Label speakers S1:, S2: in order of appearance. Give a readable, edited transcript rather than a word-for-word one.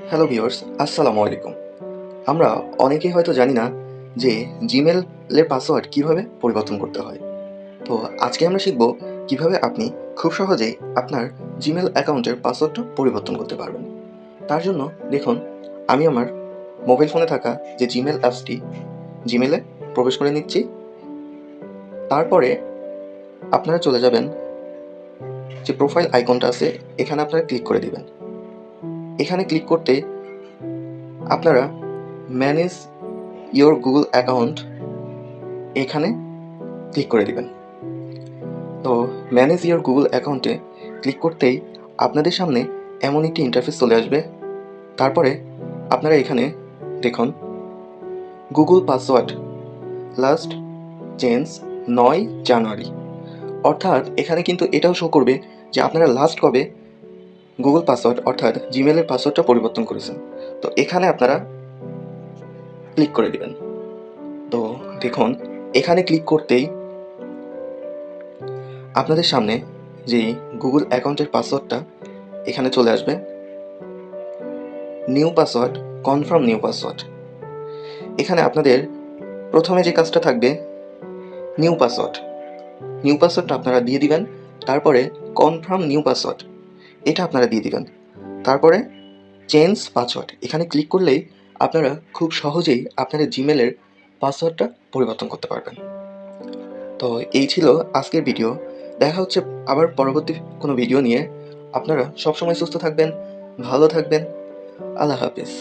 S1: Hello viewers, আসসালামু আলাইকুম। আমরা অনেকেই হয়তো জানি না যে জিমেলের পাসওয়ার্ড কিভাবে পরিবর্তন করতে হয়। তো আজকে আমরা শিখব কিভাবে আপনি খুব সহজেই আপনার জিমেল অ্যাকাউন্টের পাসওয়ার্ডটা পরিবর্তন করতে পারবেন। তার জন্য দেখুন, আমি আমার মোবাইল ফোনে থাকা যে জিমেল অ্যাপসটি জিমেলে প্রবেশ করে নিচ্ছি। তারপরে আপনারা চলে যাবেন যে প্রোফাইল আইকনটা আছে, এখানে আপনারা ক্লিক করে দিবেন। এখানে ক্লিক করতে আপনারা ম্যানেজ ইওর গুগল অ্যাকাউন্ট এখানে ক্লিক করে দিবেন। তো ম্যানেজ ইওর গুগল অ্যাকাউন্টে ক্লিক করতেই আপনাদের সামনে এমন একটি ইন্টারফেস চলে আসবে। তারপরে আপনারা এখানে দেখুন গুগল পাসওয়ার্ড লাস্ট চেঞ্জ 9 জানুয়ারি, অর্থাৎ এখানে কিন্তু এটাও শো করবে যে আপনারা লাস্ট কবে গুগল পাসওয়ার্ড অর্থাৎ জিমেলের পাসওয়ার্ডটা পরিবর্তন করেছেন। তো এখানে আপনারা ক্লিক করে দিবেন। তো দেখুন, এখানে ক্লিক করতেই আপনাদের সামনে যেই গুগল অ্যাকাউন্টের পাসওয়ার্ডটা এখানে চলে আসবে। New password, confirm new password. এখানে আপনাদের প্রথমে যে কাজটা থাকবে নিউ পাসওয়ার্ড, নিউ পাসওয়ার্ডটা আপনারা দিয়ে দিবেন। তারপরে কনফার্ম নিউ পাসওয়ার্ড এটা আপনারা দিয়ে দিবেন। তারপরে চেঞ্জ পাসওয়ার্ড এখানে ক্লিক করলেই আপনারা খুব সহজেই আপনাদের জিমেলের পাসওয়ার্ডটা পরিবর্তন করতে পারবেন। তো এই ছিল আজকের ভিডিও। দেখা হচ্ছে আবার পরবর্তী কোনো ভিডিও নিয়ে। আপনারা সবসময় সুস্থ থাকবেন, ভালো থাকবেন। আল্লাহ হাফিজ।